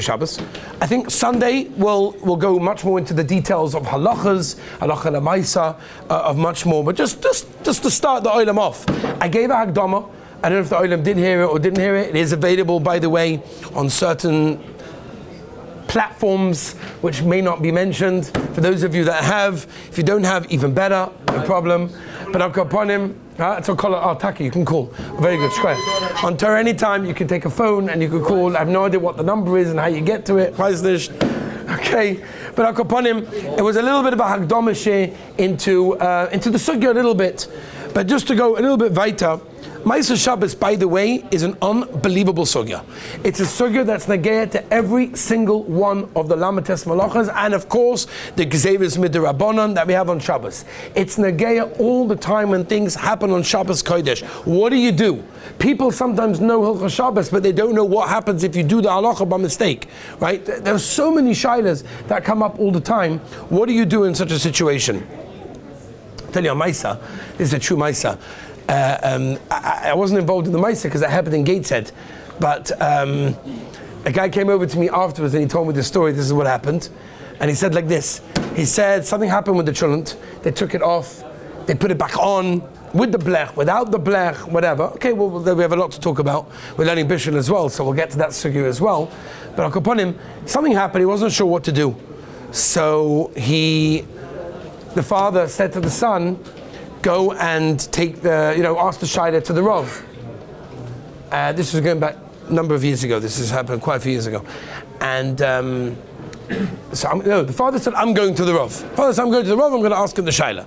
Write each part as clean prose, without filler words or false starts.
Shabbos. I think Sunday we'll go much more into the details of halachas, halacha la Maaser, of much more. But just to start the olam off, I gave a hakdama. I don't know if the olam did hear it or didn't hear it. It is available, by the way, on certain platforms which may not be mentioned. For those of you that have, if you don't have, even better, no problem. But I'll go upon him. It's on Kollel. Taki, you can call. Very good, square. On Torah, anytime you can take a phone and you can call. I have no idea what the number is and how you get to it. Okay, but I'll go upon him. It was a little bit of a hakdama into the sugya a little bit, but just to go a little bit weiter. Maaser Shabbos, by the way, is an unbelievable sugya. It's a sugya that's negaya to every single one of the lamates malachas, and of course the gzeivos midrabanan that we have on Shabbos. It's negaya all the time when things happen on Shabbos Kodesh. What do? People sometimes know Hilchos Shabbos, but they don't know what happens if you do the halacha by mistake. Right? There are so many shilas that come up all the time. What do you do in such a situation? I'll tell you a Maaser. This is a true Maaser. I wasn't involved in the Maaser because it happened in Gateshead, but a guy came over to me afterwards and he told me the story. This is what happened, and he said like this. He said something happened with the chulent. They took it off, they put it back on with the blech, without the blech, whatever. Okay, well we have a lot to talk about. We're learning Bishon as well, so we'll get to that sugya as well. But I'll go upon him. Something happened. He wasn't sure what to do, so the father said to the son, go and take ask the shayla to the Rav. This was going back a number of years ago. This has happened quite a few years ago. And the father said, I'm going to the Rav. Father said, I'm going to the Rav, I'm going to ask him the shayla.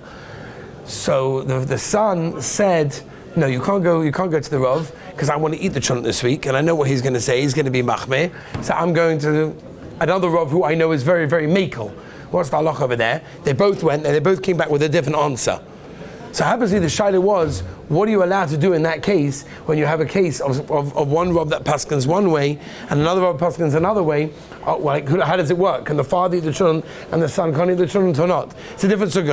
So the son said, no, you can't go to the Rav, because I want to eat the chunt this week, and I know what he's going to say. He's going to be machmeh. So I'm going to another Rav who I know is very, very mekel. What's the halach over there? They both went, and they both came back with a different answer. So obviously the shayla was, what are you allowed to do in that case when you have a case of one Rav that paskins one way and another Rav paskins another way? How does it work? Can the father eat the children and the son can't eat the children or not? It's a different sugya.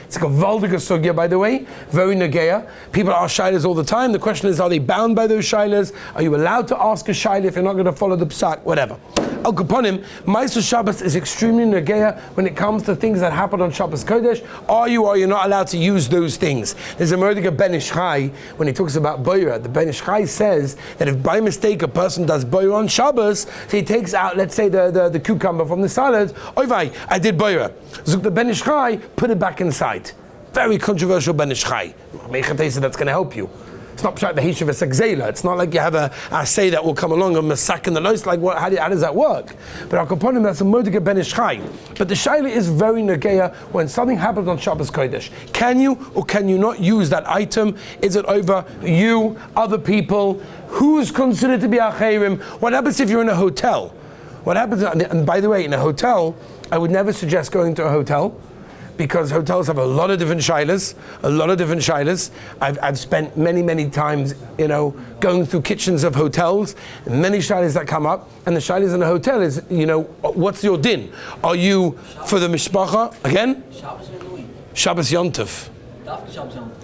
It's like a valdiga sugya, by the way, very negeya. People ask shaylas all the time. The question is, are they bound by those shaylas? Are you allowed to ask a shayla if you're not going to follow the psak? Whatever. Al Kaponim, Maaser Shabbos is extremely negeya when it comes to things that happen on Shabbos Kodesh. Are you not allowed to use those things? There's a Merdiga Ben Ish Chai when he talks about boira. The Ben Ish Chai says that if by mistake a person does boira on Shabbos, so he takes out, let's say, the cucumber from the salad, oivai, I did boira. Zuk the Ben Ish Chai, put it back inside. Very controversial Ben Ish Chai. That's going to help you. It's not like the Hishav Segzela. It's not like you have a say that will come along and masak in the nose. Like how does that work? But I'll upon him that's a Mordega Ben Ish Chai. But the shayla is very negeya when something happens on Shabbos Kodesh. Can you or can you not use that item? Is it over you, other people? Who's considered to be achayrim? What happens if you're in a hotel? What happens? And by the way, in a hotel, I would never suggest going to a hotel, because hotels have a lot of different shaylas. I've spent many times, going through kitchens of hotels, and many shaylas that come up, and the shaylas in a hotel is, what's your din? Are you for the mishpacha again? Shabbos Yontov.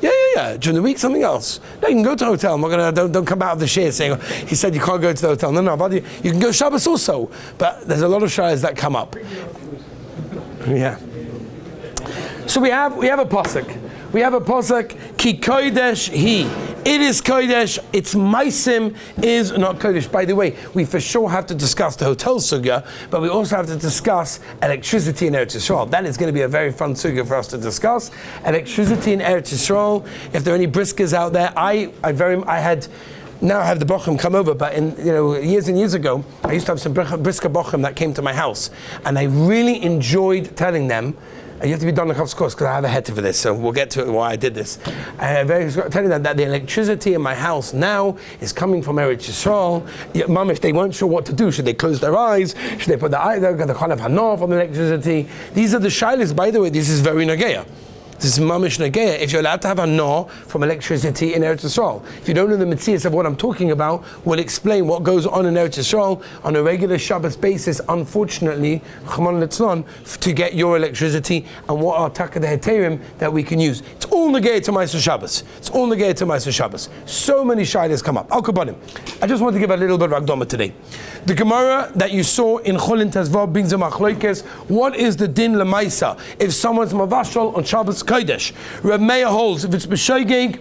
Yeah. During the week, something else. No, you can go to a hotel. I'm not gonna. Don't come out of the share saying he said you can't go to the hotel. No, but you can go Shabbos also. But there's a lot of shaylas that come up. Yeah. So we have a pasuk. We have a pasuk, ki kodesh hi. It is kodesh. Its maisim is not kodesh. By the way, we for sure have to discuss the hotel sugya, but we also have to discuss electricity in Eretz Yisrael. That is going to be a very fun sugya for us to discuss. Electricity in Eretz Yisrael. If there are any briskers out there, now I have the bochum come over, but years and years ago, I used to have some brisker bochum that came to my house, and I really enjoyed telling them. You have to be done of course, because I have a head for this, so we'll get to it why I did this. Telling them that the electricity in my house now is coming from Eretz Yisrael. Mum, if they weren't sure what to do, should they close their eyes? Should they put the kind of hanof on the electricity? These are the shaylas, by the way. This is very nageya. This is mamish nageya. If you're allowed to have a no from electricity in Eretz Yisrael. If you don't know the mitzvahs of what I'm talking about, we'll explain what goes on in Eretz Yisrael on a regular Shabbos basis, unfortunately, to get your electricity and what are taka the heterim that we can use. It's all all negate to Maaser Shabbos. It's all negate to Maaser Shabbos. So many shaylas come up. Al Kabanim. I just want to give a little bit of Akdama today. The Gemara that you saw in Cholin Tezvav brings a machlokes. What is the din lemaisa if someone's mavashal on Shabbos Kodesh? Reb Meir holds if it's b'shoigeg,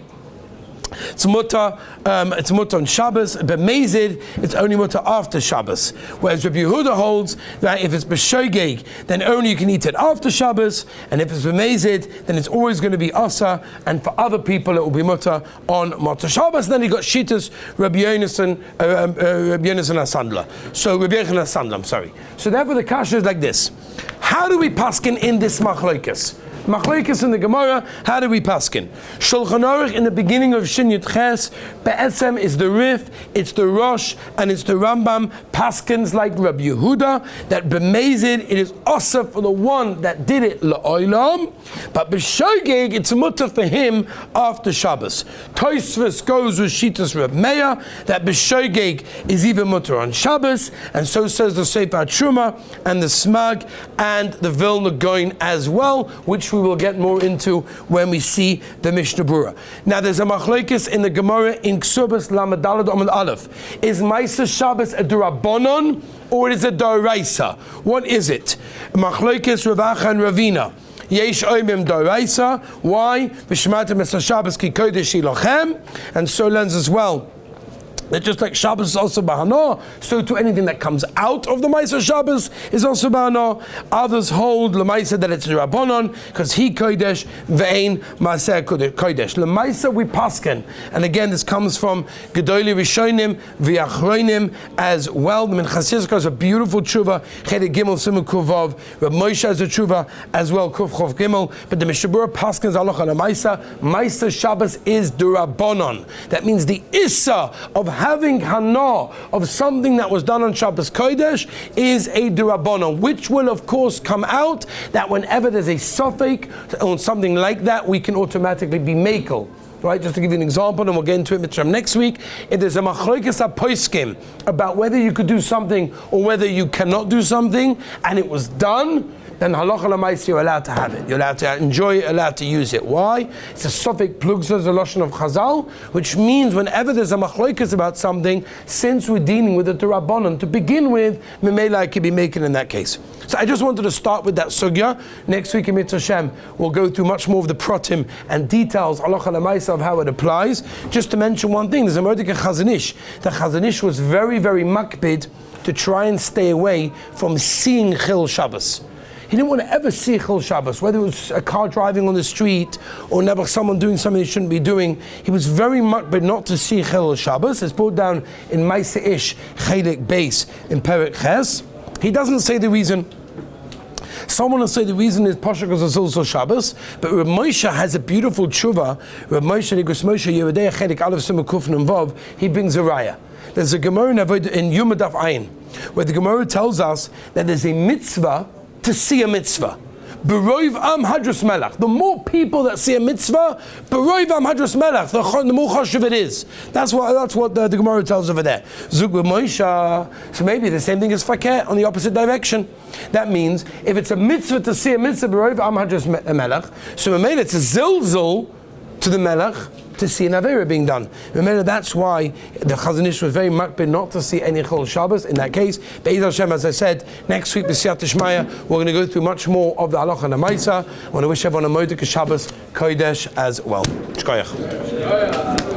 it's mutter on Shabbos, but Mazid, it's only mutter after Shabbos. Whereas Rabbi Yehuda holds that if it's b'shogeg, then only you can eat it after Shabbos, and if it's b'mazid, then it's always going to be asa, and for other people it will be mutter on Motzei Shabbos. Then you got Shitas, Rabbi Yonasan Asandla. So Rabbi Yochanan Asandla, I'm sorry. So therefore the kasha is like this. How do we paskin in this machlokes? Machlokes in the Gemara, how do we paskin? Shulchan Aruch in the beginning of Shin Yud Ches, Be'etzem is the Rif, it's the Rosh, and it's the Rambam, paskins like Rabbi Yehuda, that b'mezid, it is also for the one that did it la'olam, but b'shogeg, it's mutter for him after Shabbos. Tosfos goes with Shitas Reb Meir, that b'shogeg is even mutter on Shabbos, and so says the Sefer Truma, and the Smag, and the Vilna Gaon as well, which we will get more into when we see the Mishnah Berurah. Now there's a machlokes in the Gemara in Ksubas Lamed Daled Amud Aleph. Is Maaser Shabbos a durabonon or is it doraisa? What is it? Machlokes Rav Acha and Ravina. Yesh oimim doraisa. Why? V'shmatem Maaser Shabbos ki kodesh ilochem. And so learns as well that just like Shabbos is also Bahana, so to anything that comes out of the Maaser Shabbos is also Bahana. Others hold Lemaisa that it's Rabbanon, because he Kodesh, Ve'ein Maaser Kodesh. Lemaisa we pasken. And again, this comes from Gedolei Rishonim, V'achronim as well. The Minchas Yizkor is a beautiful tshuva, Cheder Gimel Siman Kuvav, Reb Moshe has a tshuva as well, Kuf Chof Gimel, but the Mishnah Berurah paskens Halacha Lemaisa. Maaser Shabbos is Durabbanon. That means the Issa of having hana of something that was done on Shabbos Kodesh is a durabbanon, which will of course come out that whenever there's a suffix on something like that, we can automatically be makel. Right, just to give you an example, and we'll get into it next week. If there's a machlokes poskim about whether you could do something or whether you cannot do something, and it was done, then halacha l'maisa you're allowed to have it. You're allowed to enjoy it, allowed to use it. Why? It's a suffix plugza, the lashon of Chazal, which means whenever there's a machlokes about something, since we're dealing with the Rabbanon, to begin with, memela I could be making in that case. So I just wanted to start with that sugya. Next week in Mitzvah Hashem, we'll go through much more of the pratim and details, halacha l'maisa, of how it applies. Just to mention one thing, there's a Mordechai Chazon Ish. The Chazon Ish was very, very makpid to try and stay away from seeing Chil Shabbos. He didn't want to ever see Chil Shabbos, whether it was a car driving on the street or never someone doing something he shouldn't be doing. He was very makpid not to see Chil Shabbos. It's brought down in Maaser Ish, Chelik Beis, in Perek Ches. He doesn't say the reason. Someone will say the reason is Pasha because it's also Shabbos, but Reb Moshe has a beautiful tshuva. Reb Moshe, Nigros Moshe, Yeridei Chelik Aleph Simon Kuf Nun Vav, he brings a raya. There's a Gemara in Yuma Daf Ayin, where the Gemara tells us that there's a mitzvah to see a mitzvah. Beroiv am hadras melach. The more people that see a mitzvah, beroiv am hadras melach, the more chashuv it is. That's what the Gemara tells over there. Zug Moshe. So maybe the same thing as fakir on the opposite direction. That means if it's a mitzvah to see a mitzvah, beroiv am hadras melach. So maybe it's a zilzul to the melech to see an avera being done. Remember, that's why the Chazon Ish was very makpid not to see any Chol Shabbos in that case. Be'ez Hashem, as I said, next week b'siyat Tishmaya, we're going to go through much more of the halacha and the Maaser. I want to wish everyone a Modek Shabbos Kodesh as well. Shkoyach.